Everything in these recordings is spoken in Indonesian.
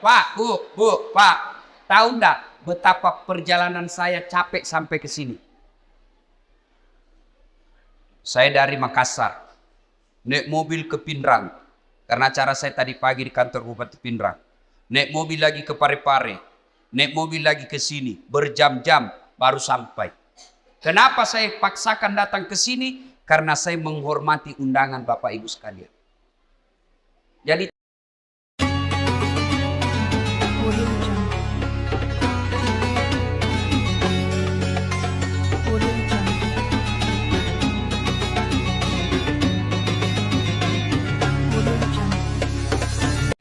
Pak, Pak, tahu enggak betapa perjalanan saya capek sampai ke sini? Saya dari Makassar, naik mobil ke Pindrang, karena acara saya tadi pagi di kantor Bupati Pindrang. Naik mobil lagi ke Parepare, naik mobil lagi ke sini, berjam-jam baru sampai. Kenapa saya paksakan datang ke sini? Karena saya menghormati undangan Bapak Ibu sekalian. Jadi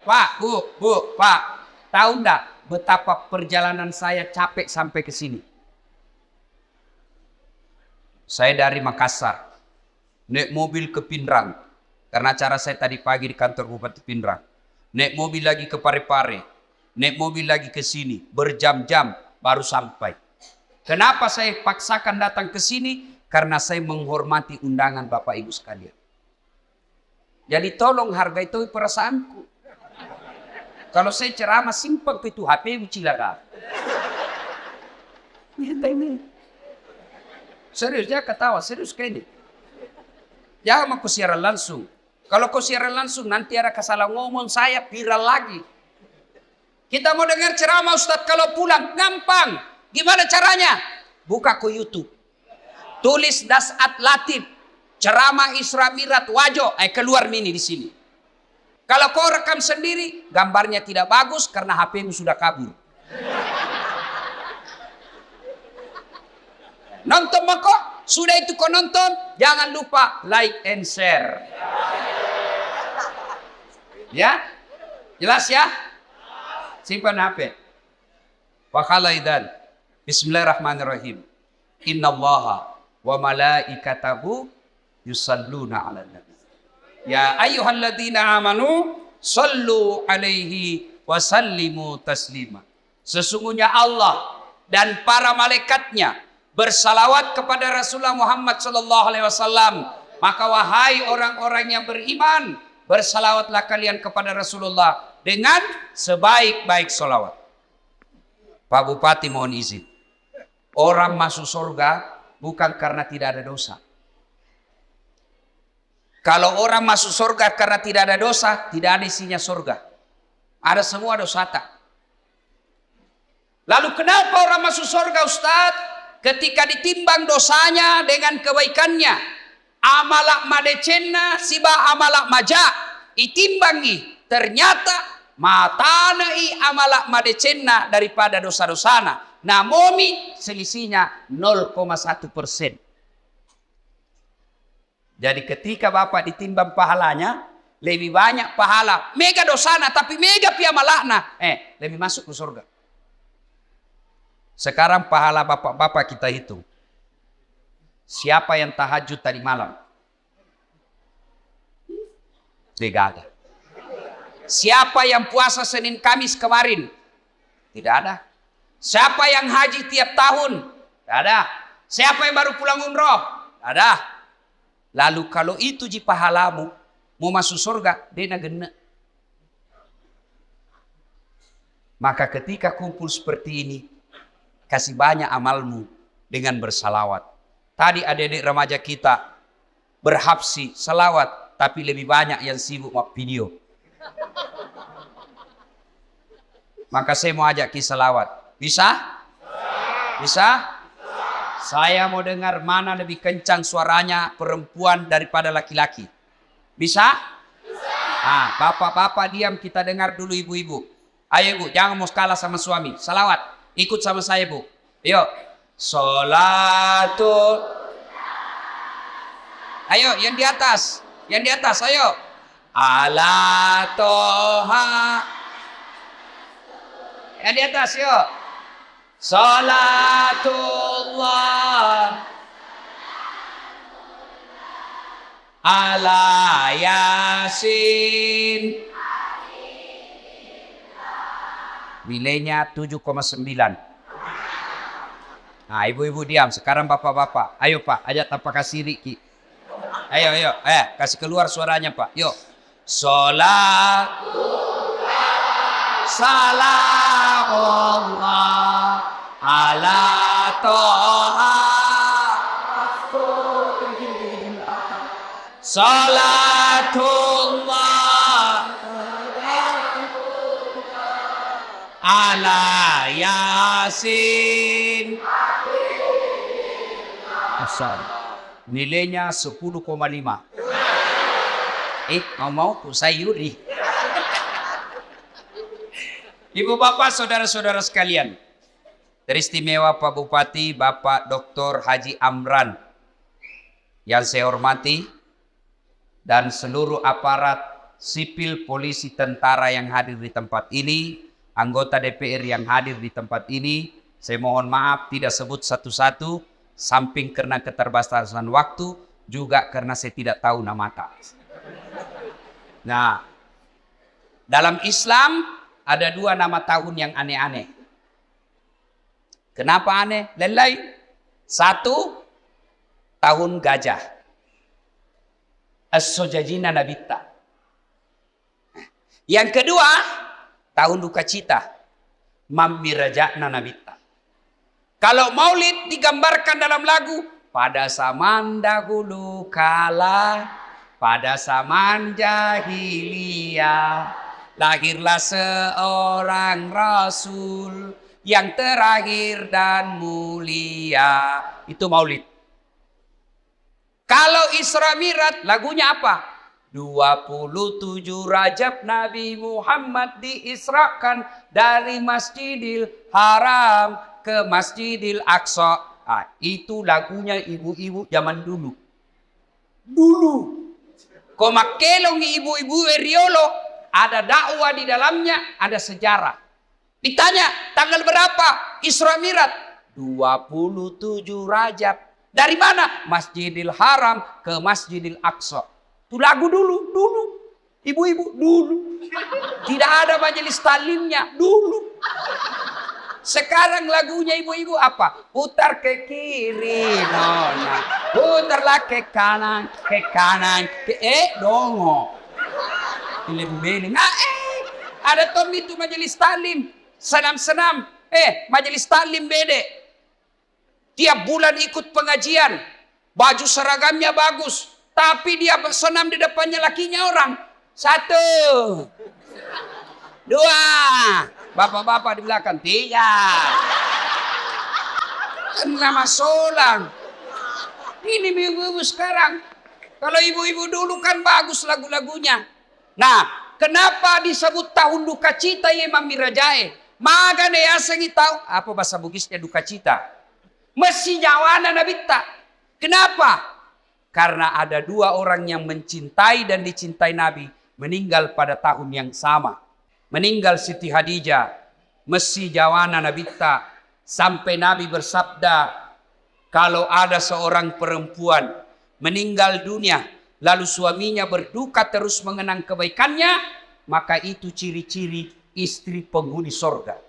Pak, Pak, tahu enggak betapa perjalanan saya capek sampai ke sini? Saya dari Makassar, naik mobil ke Pindrang, karena acara saya tadi pagi di kantor Bupati Pindrang. Naik mobil lagi ke Parepare, naik mobil lagi ke sini, berjam-jam baru sampai. Kenapa saya paksakan datang ke sini? Karena saya menghormati undangan Bapak Ibu sekalian. Jadi tolong hargai itu perasaanku. Kalau saya ceramah simpel itu HP cilaka. Serius, dia ketawa, serius kayak ini. Jangan mau siaran langsung. Kalau kau siaran langsung nanti ada kesalah ngomong saya viral lagi. Kita mau dengar ceramah Ustadz kalau pulang gampang. Gimana caranya? Buka ke YouTube. Tulis Dasat Latif, ceramah Isra Mi'raj Wajo, keluar mini di sini. Kalau kau rekam sendiri, gambarnya tidak bagus karena HP-mu sudah kabur. Nonton kok, sudah itu kau nonton, jangan lupa like and share. Ya, jelas ya? Simpan HP. Wakhalaidan. Bismillahirrahmanirrahim. Innallaha wa malaikatahu yusalluna 'alan nabi. Ya ayyuhalladzina amanu sallu alaihi wa sallimu taslima. Sesungguhnya Allah dan para malaikatnya bersalawat kepada Rasulullah Muhammad sallallahu alaihi wasallam. Maka wahai orang-orang yang beriman, bersalawatlah kalian kepada Rasulullah dengan sebaik-baik salawat. Pak Bupati mohon izin. Orang masuk surga bukan karena tidak ada dosa. Kalau orang masuk surga karena tidak ada dosa, tidak ada isinya surga. Ada semua dosa tak. Lalu kenapa orang masuk surga Ustaz? Ketika ditimbang dosanya dengan kebaikannya. Amalak madecenna siba amalak maja. Itimbangi. Ternyata matanai amalak madecenna daripada dosa-dosana. Namomi selisihnya 0,1%. Jadi ketika Bapak ditimbang pahalanya, lebih banyak pahala. Mega dosana, tapi mega pia malakna. Lebih masuk ke surga. Sekarang pahala bapak-bapak kita hitung. Siapa yang tahajud tadi malam? Tidak ada. Siapa yang puasa Senin Kamis kemarin? Tidak ada. Siapa yang haji tiap tahun? Tidak ada. Siapa yang baru pulang umroh? Tidak ada. Lalu kalau itu ji pahalamu mau masuk surga, dena gena. Maka ketika kumpul seperti ini, kasih banyak amalmu dengan bersalawat. Tadi adik-adik remaja kita berhabsi salawat, tapi lebih banyak yang sibuk video. Maka saya mau ajak kisah salawat. Bisa? Bisa? Saya mau dengar mana lebih kencang suaranya perempuan daripada laki-laki. Bisa? Bisa. Bapak-bapak diam, kita dengar dulu ibu-ibu. Ayo ibu, jangan mau kalah sama suami. Salawat, ikut sama saya bu. Yuk. Sholatul. Ayo, yang di atas. Yang di atas, ayo. Ala toha. Yang di atas, yuk. Salatullah ala Yasin. Nilainya 7,9. Nah, ibu-ibu diam. Sekarang bapak-bapak. Ayo Pak, ajak tanpa kasih Riki. Ayo, ayo. Kasih keluar suaranya Pak. Yuk. Salat. Salamullah ala Toha. Salatullah ala Yasin. Asal nilainya 10,5. Mau ku sayuri. Ibu bapak saudara-saudara sekalian, teristimewa Pak Bupati Bapak Dr. Haji Amran yang saya hormati, dan seluruh aparat sipil, polisi, tentara yang hadir di tempat ini, anggota DPR yang hadir di tempat ini, saya mohon maaf tidak sebut satu-satu, samping karena keterbatasan waktu, juga karena saya tidak tahu nama tak. Nah, dalam Islam ada 2 nama tahun yang aneh-aneh. Kenapa aneh? Lelai. 1, tahun gajah. As-Sojajina Nabita. Yang kedua, tahun duka cita. Mamiraja'na Nabita. Kalau maulid digambarkan dalam lagu, pada zaman dahulu kala, pada zaman jahiliyah, lahirlah seorang Rasul yang terakhir dan mulia. Itu maulid. Kalau Isra Mi'raj, lagunya apa? 27 Rajab Nabi Muhammad diisrakan dari Masjidil Haram ke Masjidil Aqsa. Itu lagunya ibu-ibu zaman dulu. Komakelong ibu-ibu Riolo, ada dakwah di dalamnya, ada sejarah. Ditanya, tanggal berapa Isra Mi'raj? 27 Rajab. Dari mana? Masjidil Haram ke Masjidil Aqsa. Itu lagu dulu. Ibu-ibu dulu. Tidak ada majelis talimnya dulu. Sekarang lagunya ibu-ibu apa? Putar ke kiri, nona. Putarlah ke kanan, dongo. Beling-beling. Ada tom itu majelis talim. Senam-senam. Majelis talim bede. Tiap bulan ikut pengajian. Baju seragamnya bagus. Tapi dia senam di depannya lakinya orang. 1, 2. Bapak-bapak di belakang. 3. Kan nama solang. Ini ibu-ibu sekarang. Kalau ibu-ibu dulu kan bagus lagu-lagunya. Nah, kenapa disebut tahun duka cita ya Mamirajae? Magane ya sengi tahu apa bahasa Bugisnya duka cita. Mesti nyawana nabita. Kenapa? Karena ada 2 orang yang mencintai dan dicintai Nabi meninggal pada tahun yang sama. Meninggal Siti Khadijah, mesti jawana nabita, sampai Nabi bersabda, kalau ada seorang perempuan meninggal dunia, lalu suaminya berduka terus mengenang kebaikannya, maka itu ciri-ciri istri penghuni sorga.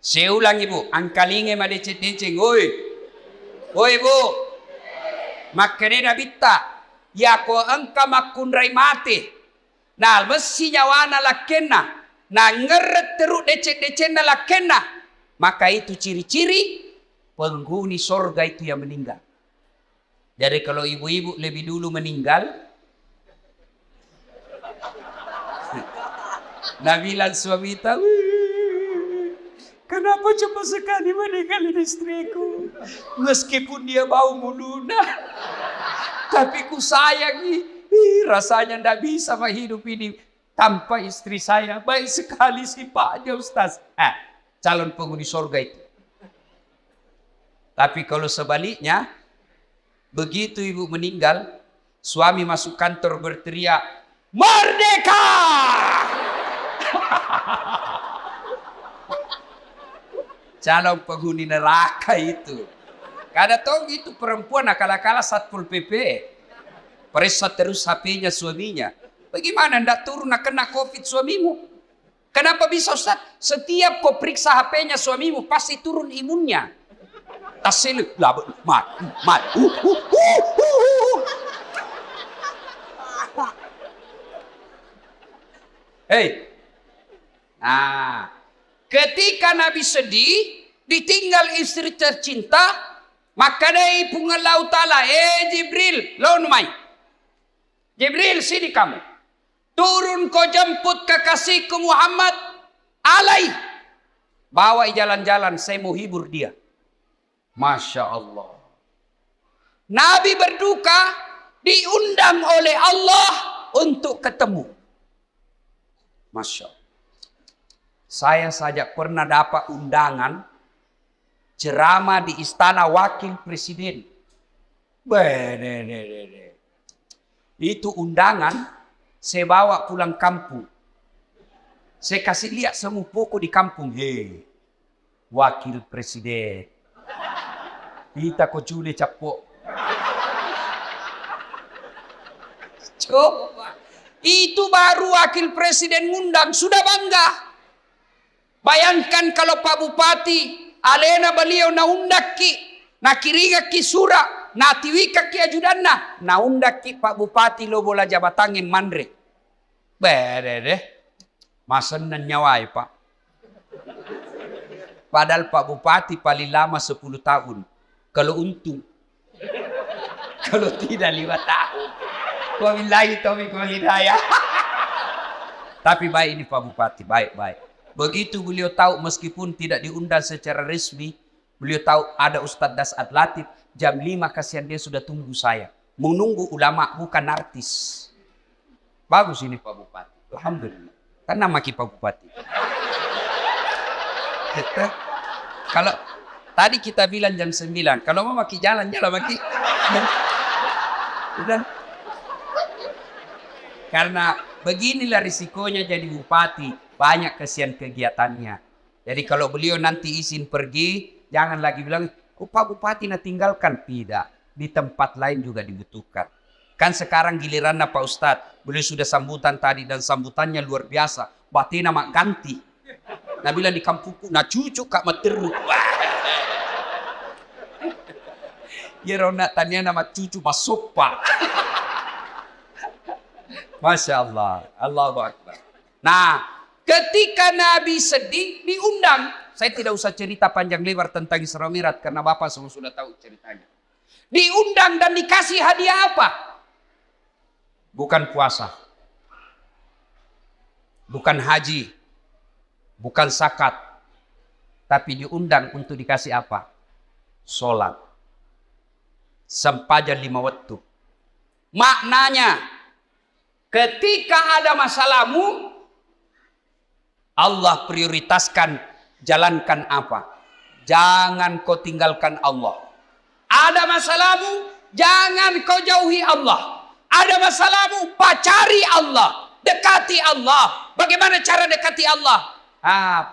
Saya ulang ibu, angkalinge madecet-deceng, oi ibu, makanya nabita, ya ko engka makunrai mati. Nah, mesti nyawana lakena. Nah, ngeret teruk decet-decet na lakena. Maka itu ciri-ciri penghuni sorga itu yang meninggal. Jadi kalau ibu-ibu lebih dulu meninggal, Nabilan suami tahu, kenapa cepat sekali meninggal istriku? Meskipun dia bau muluna, tapi ku sayangi. Rasanya tidak bisa hidup ini tanpa istri saya. Baik sekali sifatnya Ustaz. Calon penghuni surga itu. Tapi kalau sebaliknya, begitu ibu meninggal, suami masuk kantor berteriak, "Merdeka!" Calon penghuni neraka itu. Kada tahu itu perempuan akal-akala Satpol PP. Periksa terus HP-nya suaminya. Bagaimana ndak turun kena COVID suamimu? Kenapa bisa Ustaz? Setiap kau periksa HP-nya suamimu pasti turun imunnya. Tasil mat. Hei, Nah, ketika Nabi sedih, ditinggal istri tercinta, maka dari pungalau ta'ala, Jibril, lawan mai. Jibril, sini kamu. Turun kau jemput kekasihku Muhammad, alai. Bawa jalan-jalan, saya mau hibur dia. Masya Allah. Nabi berduka, diundang oleh Allah untuk ketemu. Masya Allah. Saya saja pernah dapat undangan ceramah di istana wakil presiden. Itu undangan saya bawa pulang kampung. Saya kasih lihat semua pokok di kampung. Hei, wakil presiden. Kita kok cule capok. Coba. Itu baru wakil presiden ngundang. Sudah bangga. Bayangkan kalau Pak Bupati, alena beliau naundaki, nakiriga ki sura, natiwika ki ajudanna, naundaki Pak Bupati lo bola jabatangin mandre. Bere masan nyawai Pak. Padahal Pak Bupati paling lama 10 tahun. Kalau untung. Kalau tidak 5 tahun. Wabillahi taufiq wal hidayah. Tapi baik ini Pak Bupati, baik-baik. Begitu beliau tahu meskipun tidak diundang secara resmi, beliau tahu ada Ustadz Das'ad Latif, jam 5 kasihan dia sudah tunggu saya. Menunggu ulama bukan artis. Bagus ini Pak Bupati. Alhamdulillah. Karena maki Pak Bupati. Kalau tadi kita bilang jam 9, kalau mau maki jalan maki. Udah. Karena beginilah risikonya jadi bupati. Banyak kesian kegiatannya. Jadi kalau beliau nanti izin pergi, jangan lagi bilang, oh Pak Bupati nak tinggalkan. Tidak. Di tempat lain juga dibutuhkan. Kan sekarang giliran Pak Ustadz. Beliau sudah sambutan tadi dan sambutannya luar biasa. Batina mak ganti. Nah bilang di kampungku, nah cucu kak materu. Ya rona tanya nama cucu masopa. Masya Allah. Allahu Akbar. Nah. Ketika Nabi sedih, diundang. Saya tidak usah cerita panjang lebar tentang Isra Mi'raj karena Bapak semua sudah tahu ceritanya. Diundang dan dikasih hadiah apa? Bukan puasa. Bukan haji. Bukan zakat. Tapi diundang untuk dikasih apa? Sholat. Sempajan 5 waktu. Maknanya, ketika ada masalahmu, Allah prioritaskan jalankan apa? Jangan kau tinggalkan Allah. Ada masalahmu, jangan kau jauhi Allah. Ada masalahmu, pacari Allah. Dekati Allah. Bagaimana cara dekati Allah?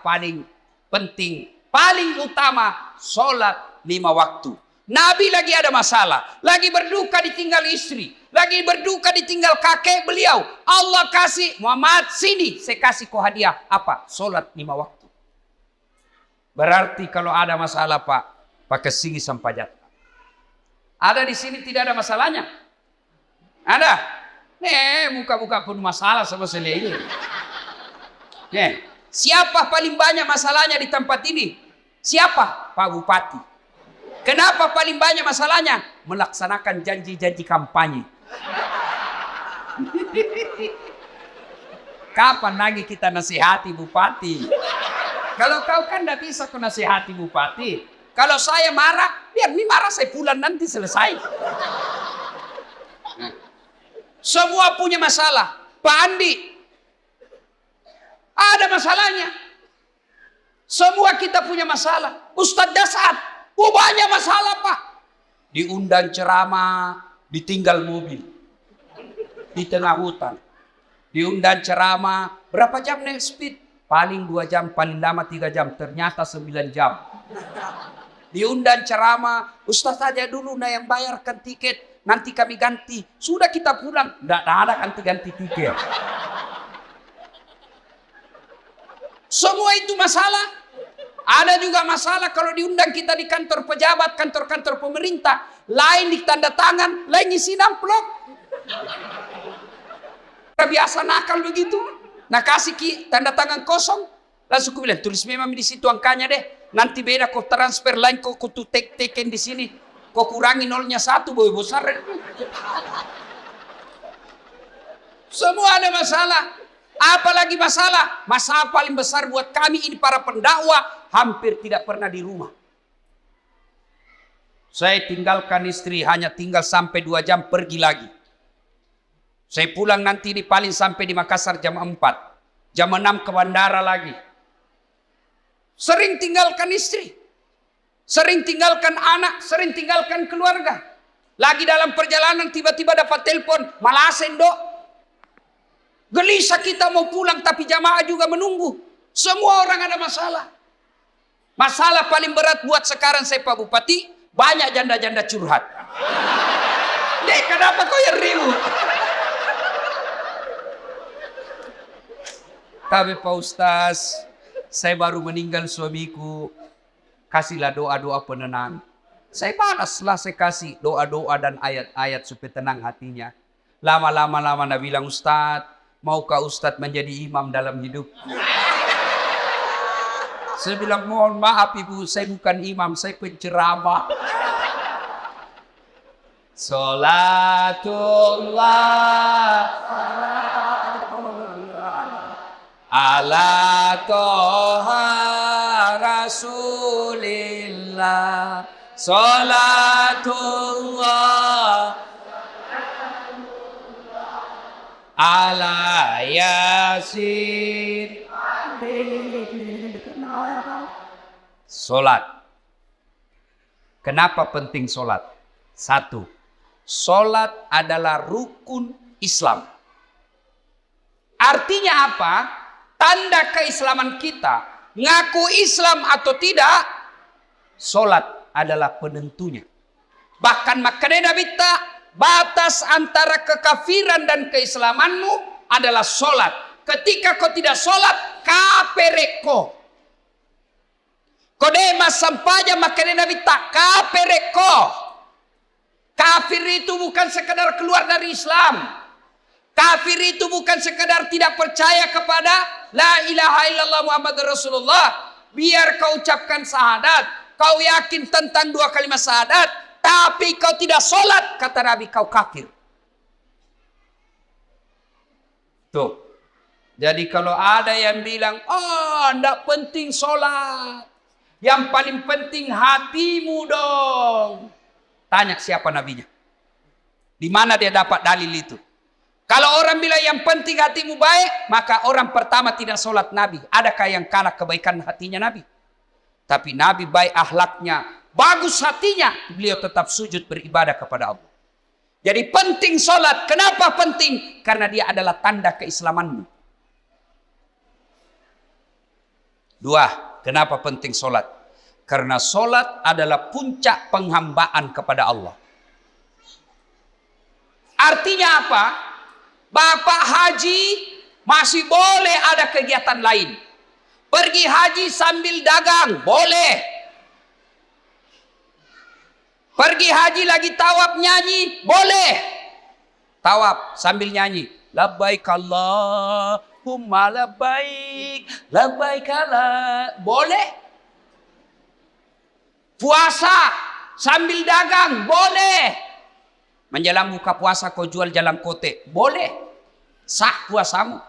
Paling penting, paling utama, sholat 5 waktu. Nabi lagi ada masalah. Lagi berduka ditinggal istri. Lagi berduka ditinggal kakek beliau. Allah kasih, Muhammad sini. Saya kasih kau hadiah. Apa? Sholat 5 waktu. Berarti kalau ada masalah Pak, pakai sini sampai jatuh. Ada di sini tidak ada masalahnya? Ada? Muka-muka pun masalah sama ini. Siapa paling banyak masalahnya di tempat ini? Siapa? Pak Bupati. Kenapa paling banyak masalahnya? Melaksanakan janji-janji kampanye. Kapan lagi kita nasihati bupati? Kalau kau kan tidak bisa kau nasihati bupati. Kalau saya marah, biar ini marah saya pulang nanti selesai. Semua punya masalah. Pak Andi, ada masalahnya. Semua kita punya masalah. Ustadz Das'ad, banyak masalah Pak. Diundang ceramah, ditinggal mobil. Di tengah hutan. Diundang ceramah, berapa jam naik speed? Paling 2 jam, paling lama 3 jam. Ternyata 9 jam. Diundang ceramah, Ustaz saja dulu yang bayarkan tiket. Nanti kami ganti. Sudah kita pulang. Tidak ada ganti-ganti tiket. Semua itu masalah. Ada juga masalah kalau diundang kita di kantor pejabat, kantor-kantor pemerintah. Lain di tanda tangan, lain isi amplop. Biasa nakal begitu. Nah kasih tanda tangan kosong, Langsung aku bilang, tulis memang di situ angkanya deh. Nanti beda kau transfer lain, kau tuh teken di sini. Kau kurangi nolnya 1, boy besar. Semua ada masalah. Apalagi masalah? Masalah paling besar buat kami ini para pendakwah, hampir tidak pernah di rumah. Saya tinggalkan istri, hanya tinggal sampai 2 jam pergi lagi. Saya pulang nanti di paling sampai di Makassar jam 4. Jam 6 ke bandara lagi. Sering tinggalkan istri. Sering tinggalkan anak, sering tinggalkan keluarga. Lagi dalam perjalanan tiba-tiba dapat telepon, Malasen dok. Gelisah kita mau pulang tapi jamaah juga menunggu. Semua orang ada masalah. Masalah paling berat buat sekarang saya Pak Bupati, banyak janda-janda curhat. Dek, kenapa kau yang ribut? Tapi Pak Ustaz, saya baru meninggal suamiku. Kasihlah doa-doa penenang. Saya balaslah, saya kasih doa-doa dan ayat-ayat supaya tenang hatinya. Lama-lama dia bilang, Ustaz, maukah Ustaz menjadi imam dalam hidup? Saya bilang, mohon maaf ibu, saya bukan imam, saya penceramah. Salatullah ala toha rasulillah. Salatullah ala yasin. Solat. Kenapa penting solat? 1. Solat adalah rukun Islam. Artinya apa? Tanda keislaman kita. Ngaku Islam atau tidak, solat adalah penentunya. Bahkan makanya Nabi batas antara kekafiran dan keislamanmu adalah solat. Ketika kau tidak solat, kapereko. Kodema sampaja makanya Nabi kapereko. Kafir itu bukan sekedar keluar dari Islam. Kafir itu bukan sekedar tidak percaya kepada la ilaha illallah Muhammad Rasulullah. Biar kau ucapkan syahadat, kau yakin tentang 2 kalimat syahadat, tapi kau tidak sholat, kata Nabi, kau kafir. Tuh. Jadi kalau ada yang bilang, oh tidak penting sholat, yang paling penting hatimu dong. Tanya siapa nabinya. Di mana dia dapat dalil itu? Kalau orang bilang yang penting hatimu baik, maka orang pertama tidak sholat Nabi. Adakah yang kalah kebaikan hatinya Nabi? Tapi Nabi baik akhlaknya, bagus hatinya, beliau tetap sujud beribadah kepada Allah. Jadi penting sholat. Kenapa penting? Karena dia adalah tanda keislamanmu. 2. Kenapa penting sholat? Karena sholat adalah puncak penghambaan kepada Allah. Artinya apa? Bapak haji masih boleh ada kegiatan lain. Pergi haji sambil dagang, boleh. Pergi haji lagi tawaf nyanyi, boleh. Tawaf sambil nyanyi. Labbaik Allahumma labbaik, labbaik Allah. Boleh. Puasa sambil dagang, boleh. Menjelang buka puasa kau jual jalan kote, boleh. Sah puasamu.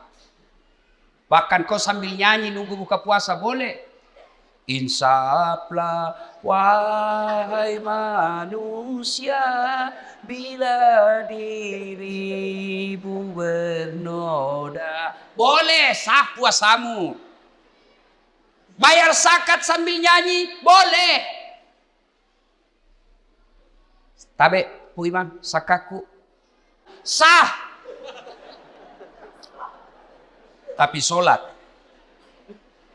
Bahkan kau sambil nyanyi nunggu buka puasa, boleh. Insaflah wahai manusia, bila dirimu bernoda, boleh. Sah puasamu. Bayar zakat sambil nyanyi, boleh. Tabe Pu Imam, sakaku sah. Tapi sholat,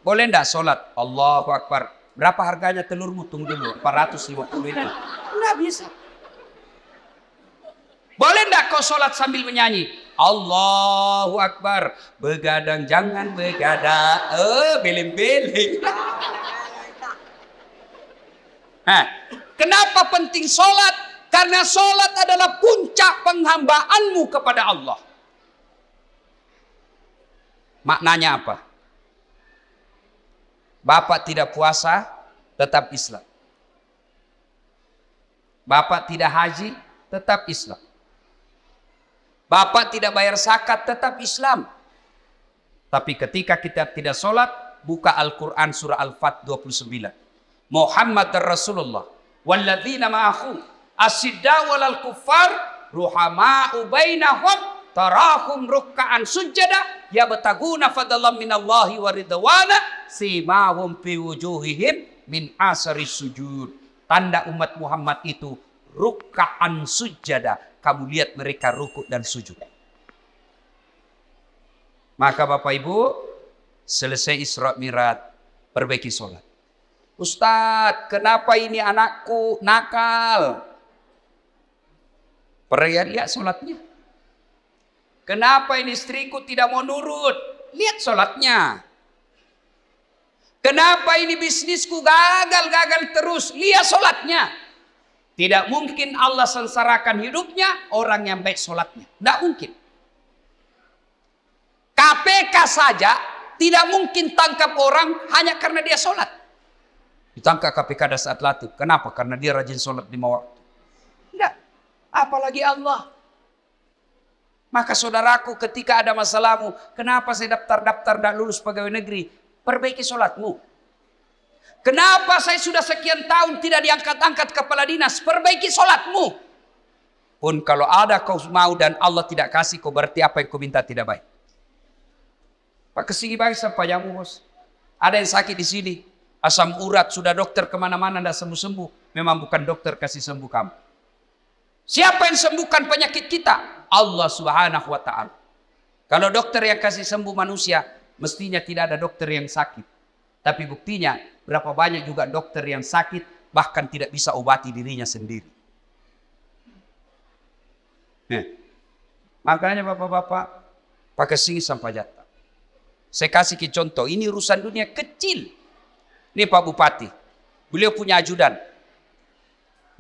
boleh enggak sholat? Allahu Akbar. Berapa harganya telurmu? Tunggu dulu, 450 itu. Enggak bisa. Boleh enggak kau sholat sambil menyanyi? Allahu Akbar. Begadang jangan begadang. Beling-beling. Nah, kenapa penting sholat? Karena sholat adalah puncak penghambaanmu kepada Allah. Maknanya apa? Bapak tidak puasa, tetap Islam. Bapak tidak haji, tetap Islam. Bapak tidak bayar zakat, tetap Islam. Tapi ketika kita tidak sholat, buka Al-Quran surah Al-Fat 29. Muhammad Rasulullah walladzina ma'ahu asyiddaw 'alal kuffar ruhama'u bainahum tarahum ruk'an sujada yabtaguna fadlan minallahi wa ridwana simahum fi wujuhihim min asari sujud. Tanda umat Muhammad itu ruk'an sujada. Kamu lihat mereka rukuk dan sujud. Maka Bapak Ibu, selesai Isra Mi'raj, perbaiki sholat. Ustadz, kenapa ini anakku nakal? Lihat sholatnya. Kenapa ini istriku tidak mau nurut? Lihat sholatnya. Kenapa ini bisnisku gagal terus? Lihat sholatnya. Tidak mungkin Allah sengsarakan hidupnya orang yang baik sholatnya. Tidak mungkin. KPK saja tidak mungkin tangkap orang hanya karena dia sholat. Ditangkap KPK pada saat latih. Kenapa? Karena dia rajin sholat 5 waktu. Tidak. Apalagi Allah. Maka saudaraku, ketika ada masalahmu, kenapa saya daftar tidak lulus pegawai negeri? Perbaiki sholatmu. Kenapa saya sudah sekian tahun tidak diangkat-angkat kepala dinas? Perbaiki sholatmu. Pun kalau ada kau mau dan Allah tidak kasih, kau berarti apa yang kau minta tidak baik. Pak kesini baik sampai jamu bos. Ada yang sakit di sini. Asam urat, sudah dokter kemana-mana tidak sembuh-sembuh. Memang bukan dokter kasih sembuh kamu. Siapa yang sembuhkan penyakit kita? Allah Subhanahu wa ta'ala. Kalau dokter yang kasih sembuh manusia, mestinya tidak ada dokter yang sakit. Tapi buktinya, berapa banyak juga dokter yang sakit, bahkan tidak bisa obati dirinya sendiri. Makanya bapak-bapak, pakai sini sampai jatah. Saya kasih ke contoh, ini urusan dunia kecil. Ini Pak Bupati, beliau punya ajudan.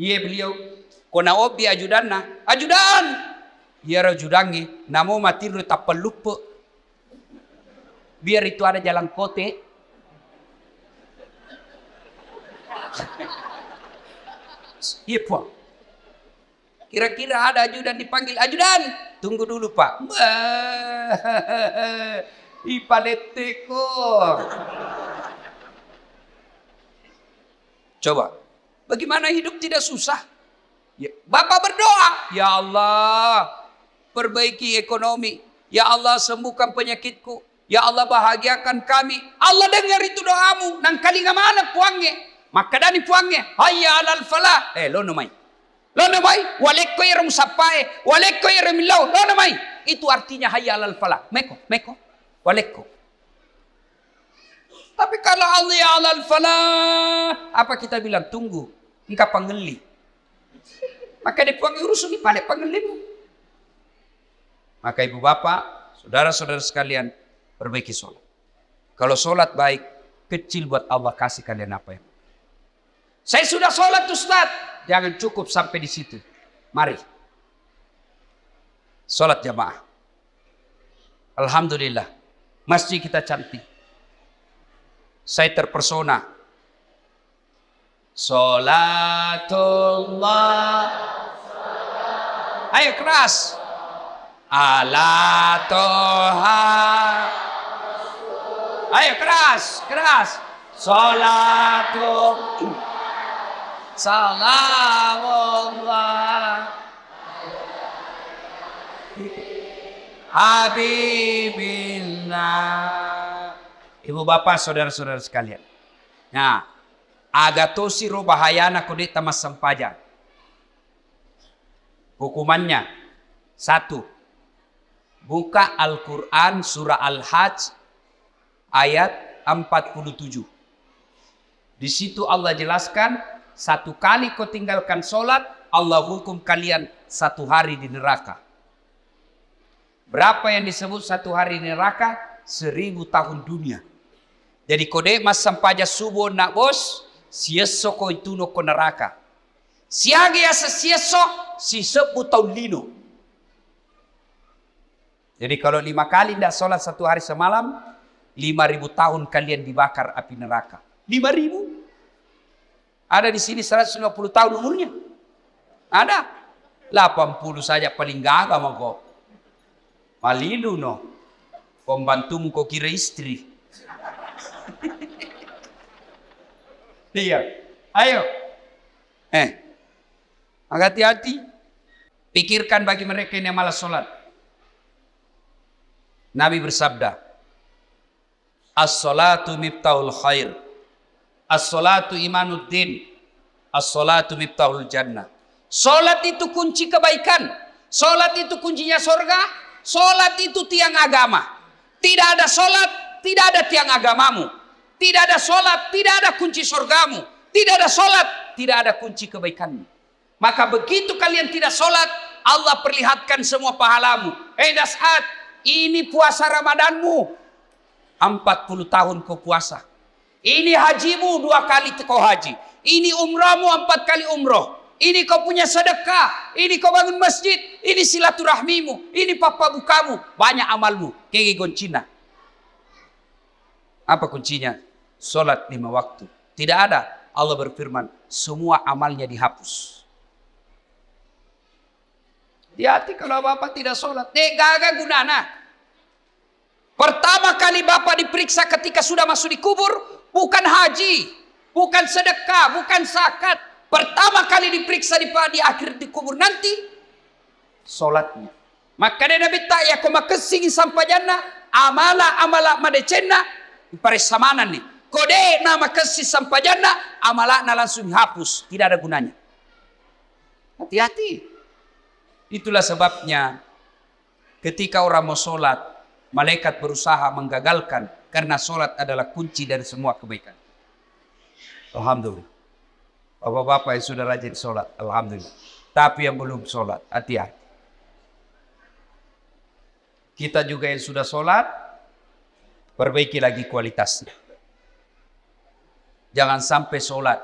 Iya beliau, kona obi ajudan na, ajudan. Iya ajudangi, namo mati lu tapal lupa. Biar itu ada jalan kote. Iya Pak. Kira-kira ada ajudan dipanggil, ajudan. Tunggu dulu Pak. Ipadeteko. Coba, bagaimana hidup tidak susah? Ya, Bapak berdoa, ya Allah, perbaiki ekonomi. Ya Allah, sembuhkan penyakitku. Ya Allah, bahagiakan kami. Allah dengar itu doamu. Nang kali mana puangnya? Maka dani puangnya. Hayya alal falah. Lo namai. Lo namai. Walekko iram sapai. Walekko iram lau. Lo namai. Itu artinya hayya alal falah. Meko. Walekko. Tapi kalau Allah ya alal falah, apa kita bilang? Tunggu, engkau pangeli. Maka dipuangi urusan ini pada pangelimu. Maka ibu bapak, saudara-saudara sekalian, perbaiki sholat. Kalau sholat baik, kecil buat Allah kasih kalian apa yang. Saya sudah sholat Ustaz, jangan cukup sampai di situ. Mari, sholat jamaah. Alhamdulillah, masjid kita cantik. Saya terpersona. Sholatullah. Ayo keras. Ala toha. Ayo keras. Sholatullah. Salamullah. Habibillah. Ibu bapak saudara-saudara sekalian. Nah, agatosi ro bahayana kode tamas sampajang. Hukumannya 1. Buka Al-Quran surah Al-Hajj ayat 47. Di situ Allah jelaskan, 1 kali kau tinggalkan sholat, Allah hukum kalian 1 hari di neraka. Berapa yang disebut 1 hari di neraka? 1000 tahun dunia. Jadi kode mas sampaja subuh nak bos, sieso ko itu no ko neraka. Siage ya sieso si 10 tahun lino. Jadi kalau 5 kali tidak sholat 1 hari semalam, 5.000 tahun kalian dibakar api neraka. 5.000. Ada di sini 150 tahun umurnya. Ada. 80 saja paling gagah mah kok. Malilu no. Pembantumu kok kira istri. Iya. Ayo. Hati-hati. Pikirkan bagi mereka yang malas sholat. Nabi bersabda, as-salatu miftahul khair, as-salatu imanuddin, as-salatu miftahul jannah. Sholat itu kunci kebaikan. Sholat itu kuncinya surga. Sholat itu tiang agama. Tidak ada sholat, tidak ada tiang agamamu. Tidak ada sholat, tidak ada kunci surgamu. Tidak ada sholat, tidak ada kunci kebaikanmu. Maka begitu kalian tidak sholat, Allah perlihatkan semua pahalamu. Das'ad, ini puasa Ramadanmu. 40 tahun kau puasa. Ini hajimu 2 kali kau haji. Ini umrahmu 4 kali umroh. Ini kau punya sedekah. Ini kau bangun masjid. Ini silaturahmimu. Ini papa bukamu. Banyak amalmu. Kege goncina. Apa kuncinya? Sholat 5 waktu. Tidak ada. Allah berfirman, semua amalnya dihapus. Hati-hati kalau bapak tidak sholat. Gagal gunana. Pertama kali bapak diperiksa ketika sudah masuk di kubur, bukan haji, bukan sedekah, bukan zakat. Pertama kali diperiksa di akhir di kubur nanti, sholatnya. Maka dia Nabi tak ya kau makasih sampai jannah, amala madecena, parisamanan nih. Kode nama kasih sampai jannah, amalakna langsung dihapus, tidak ada gunanya. Hati-hati. Itulah sebabnya ketika orang mau sholat, malaikat berusaha menggagalkan karena sholat adalah kunci dari semua kebaikan. Alhamdulillah. Bapak-bapak yang sudah rajin sholat, alhamdulillah. Tapi yang belum sholat, hati-hati. Kita juga yang sudah sholat, perbaiki lagi kualitasnya. Jangan sampai sholat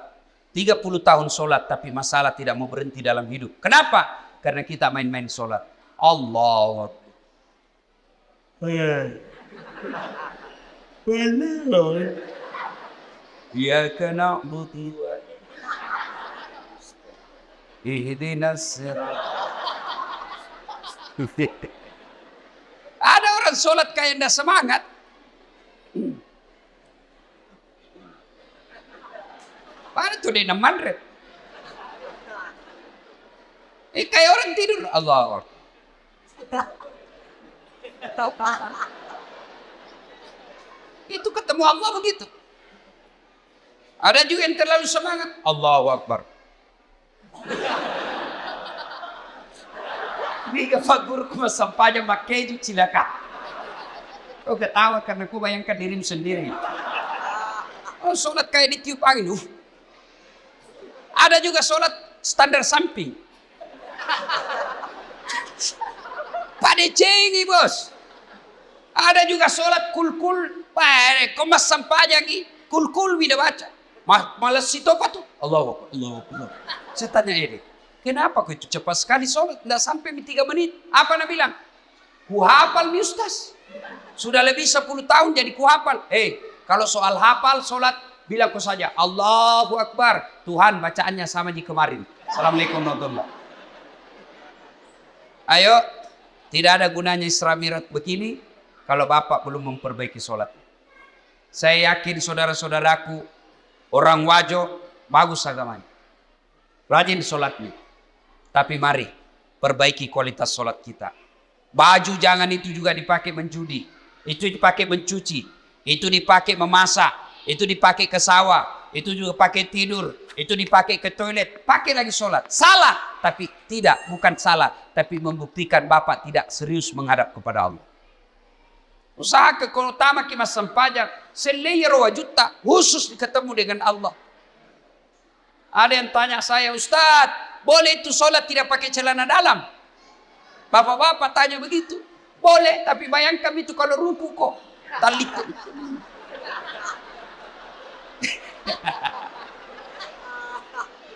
30 tahun sholat tapi masalah tidak mau berhenti dalam hidup. Kenapa? Karena kita main-main sholat. Allah. Ya kena buti. Ihdinas sirat. Ada orang sholat kayak tidak semangat. Pada tuh dia namandret. Kayak orang tidur. Allah. Itu ketemu Allah begitu. Ada juga yang terlalu semangat. Allahu Akbar. Biga fagur kuma sampahnya makeju cilaka. Kau ketawa karena kau bayangkan dirimu sendiri. Oh, sholat kayak ditiup angin. Ada juga sholat standar samping. Pada cengi bos. Ada juga sholat kul-kul. Komas sampah lagi. Kul-kul bila baca. Malas itu apa tuh? Allah. Saya tanya ini. Kenapa kau itu cepat sekali sholat? Tidak sampai 3 menit. Apa Nabi bilang? Kuhafal mi ustaz. Sudah lebih 10 tahun jadi kuhafal. Kalau soal hafal sholat. Bilang kau saja, Allahu Akbar. Tuhan bacaannya sama di kemarin. Assalamualaikum warahmatullahi wabarakatuh. Ayo, tidak ada gunanya Isra Mi'raj begini kalau bapak belum memperbaiki sholat. Saya yakin saudara-saudaraku, orang Wajo, bagus agamanya. Rajin sholatnya. Tapi mari, perbaiki kualitas sholat kita. Baju jangan itu juga dipakai menjudi. Itu dipakai mencuci. Itu dipakai memasak. Itu dipakai ke sawah, itu juga pakai tidur, itu dipakai ke toilet, pakai lagi sholat. Salah, tapi tidak, bukan salah, tapi membuktikan bapak tidak serius menghadap kepada Allah. Usaha keutama kita sempajak, selayar wajuta, khusus ketemu dengan Allah. Ada yang tanya saya, Ustadz, boleh itu sholat tidak pakai celana dalam? Bapak-bapak tanya begitu. Boleh, tapi bayangkan itu kalau ruku kok, talit.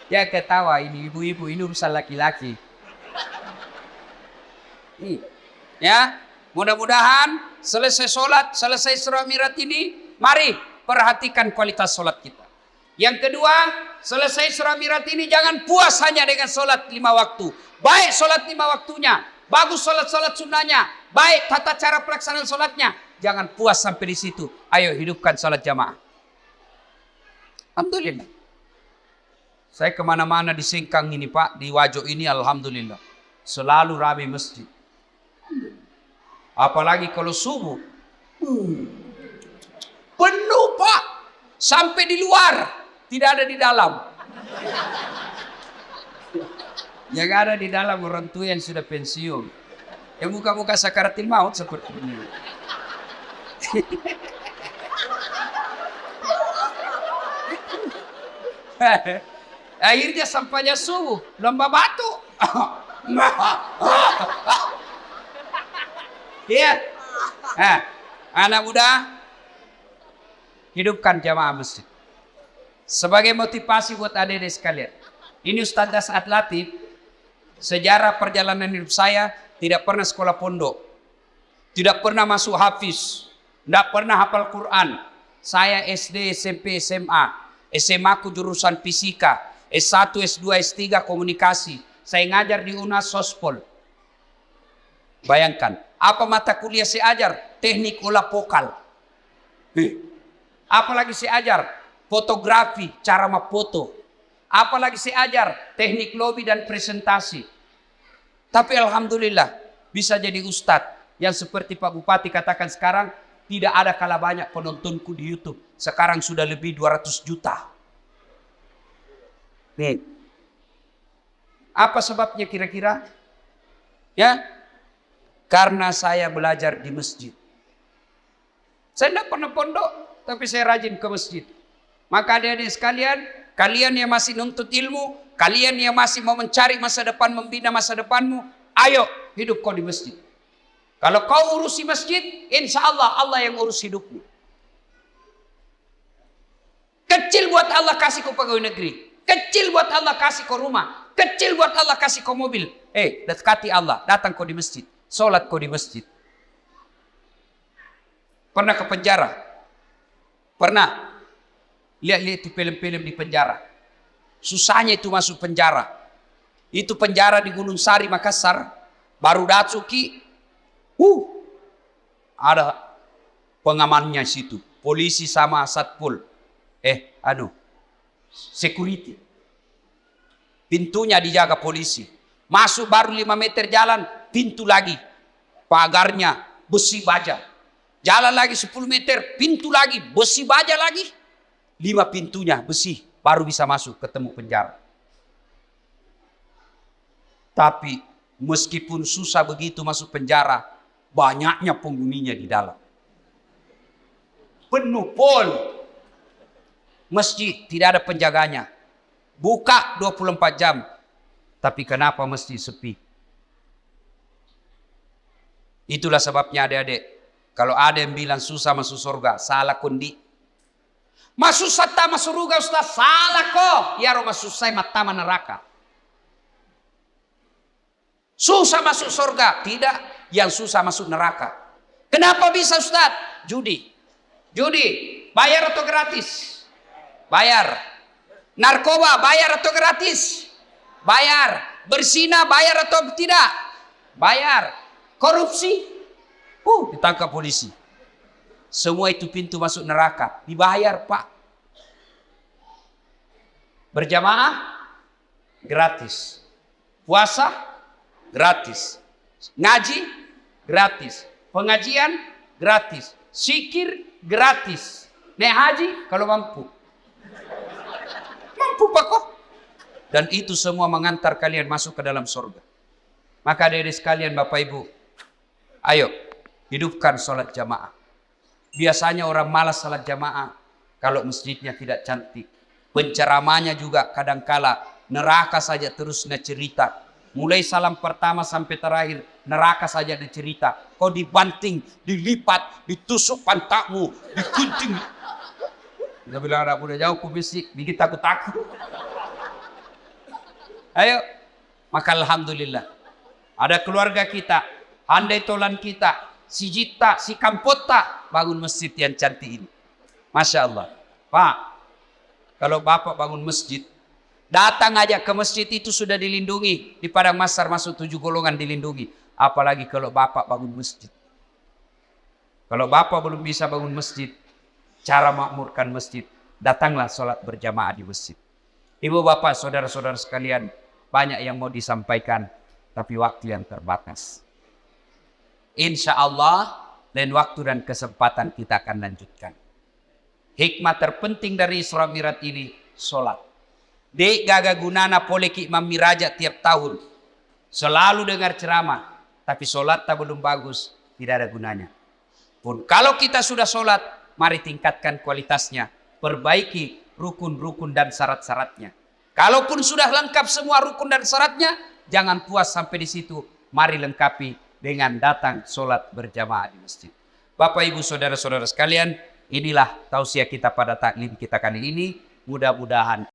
Ya ketawa ini ibu-ibu, ini urusan laki-laki. Ya, Mudah-mudahan selesai sholat, selesai Isra Mi'raj ini, mari perhatikan kualitas sholat kita. Yang kedua, selesai Isra Mi'raj ini jangan puas hanya dengan sholat 5 waktu. Baik sholat 5 waktunya, bagus sholat-sholat sunnahnya, baik tata cara pelaksanaan sholatnya. Jangan puas sampai di situ. Ayo hidupkan sholat jamaah. Alhamdulillah. Saya kemana-mana di Sengkang ini Pak, di Wajo ini alhamdulillah. Selalu ramai masjid. Apalagi kalau subuh. Penuh Pak. Sampai di luar. Tidak ada di dalam. Yang ada di dalam orang tua yang sudah pensiun. Yang muka-muka sakaratil maut seperti ini. Akhirnya sampainya subuh. Lomba batu. Iya. Anak muda, hidupkan jamaah masjid. Sebagai motivasi buat adik-adik sekalian. Ini Ustaz Das'ad Latif, sejarah perjalanan hidup saya, tidak pernah sekolah pondok. Tidak pernah masuk hafiz. Tidak pernah hafal Quran. Saya SD, SMP, SMA. SMA ku jurusan fisika. S1, S2, S3 komunikasi. Saya ngajar di UNAS Sospol. Bayangkan, apa mata kuliah saya ajar? Teknik olah vokal. Apalagi saya ajar? Fotografi, cara memfoto. Apalagi saya ajar? Teknik lobby dan presentasi. Tapi alhamdulillah bisa jadi ustadz yang seperti Pak Bupati katakan sekarang, tidak ada kalah banyak penontonku di YouTube. Sekarang sudah lebih 200 juta. Nih. Apa sebabnya kira-kira? Ya, karena saya belajar di masjid. Saya tidak pernah pondok, tapi saya rajin ke masjid. Maka adik-adik sekalian, kalian yang masih nuntut ilmu, kalian yang masih mau mencari masa depan, membina masa depanmu, ayo hidup kau di masjid. Kalau kau urusi masjid, insya Allah Allah yang urus hidupmu. Kecil buat Allah kasih kau pegawai negeri. Kecil buat Allah kasih kau rumah. Kecil buat Allah kasih kau mobil. Dekati Allah, datang kau di masjid. Sholat kau di masjid. Pernah ke penjara? Pernah? Lihat-lihat di film-film di penjara. Susahnya itu masuk penjara. Itu penjara di Gunung Sari, Makassar. Baru Datsuki. Ada pengamannya situ. Polisi sama satpol. Security. Pintunya dijaga polisi. Masuk baru 5 meter jalan, pintu lagi. Pagarnya besi baja. Jalan lagi 10 meter, pintu lagi, besi baja lagi. 5 pintunya besi, baru bisa masuk ketemu penjara. Tapi meskipun susah begitu masuk penjara, banyaknya penghuninya di dalam. Penuh pol. Masjid tidak ada penjaganya. Buka 24 jam. Tapi kenapa masjid sepi? Itulah sebabnya adik-adik. Kalau ada yang bilang susah masuk surga, salah kondi. Masuk sata masuk surga Ustaz, salah kok. Ya roh masuk saya mata neraka. Susah masuk surga, tidak. Yang susah masuk neraka. Kenapa bisa Ustaz? Judi. Bayar atau gratis? Bayar. Narkoba bayar atau gratis? Bayar. Berzina bayar atau tidak? Bayar. Korupsi? Ditangkap polisi. Semua itu pintu masuk neraka. Dibayar Pak. Berjamaah? Gratis. Puasa? Gratis. Ngaji? Gratis. Pengajian? Gratis. Zikir? Gratis. Naik haji? Kalau mampu. Mampu Pak kok. Dan itu semua mengantar kalian masuk ke dalam surga. Maka dari sekalian Bapak Ibu, ayo hidupkan sholat jamaah. Biasanya orang malas sholat jamaah kalau masjidnya tidak cantik. Penceramanya juga kadangkala neraka saja terus cerita. Mulai salam pertama sampai terakhir neraka saja cerita. Kau dibanting, dilipat, ditusuk pantatmu, digunting. Dia bilang anak udah jauh kubisik, bikin takut-takut. Ayo, maka alhamdulillah ada keluarga kita, handai tolan kita, si Jita, si Kampota bangun masjid yang cantik ini. Masya Allah. Pak, kalau Bapak bangun masjid, datang aja ke masjid itu sudah dilindungi. Di Padang Masar masuk 7 golongan dilindungi. Apalagi kalau Bapak bangun masjid. Kalau Bapak belum bisa bangun masjid, cara makmurkan masjid, datanglah sholat berjamaah di masjid. Ibu bapak, saudara-saudara sekalian, banyak yang mau disampaikan, tapi waktu yang terbatas. Insya Allah, lain waktu dan kesempatan kita akan lanjutkan. Hikmah terpenting dari Isra Mi'raj ini, sholat. Dek gaga gunana poleki Imam Miraja tiap tahun. Selalu dengar ceramah, tapi sholat tak belum bagus, tidak ada gunanya. Pun kalau kita sudah sholat, mari tingkatkan kualitasnya, perbaiki rukun-rukun dan syarat-syaratnya. Kalaupun sudah lengkap semua rukun dan syaratnya, jangan puas sampai di situ. Mari lengkapi dengan datang sholat berjamaah di masjid. Bapak, Ibu, saudara-saudara sekalian, inilah tausiah kita pada taklim kita kali ini. Mudah-mudahan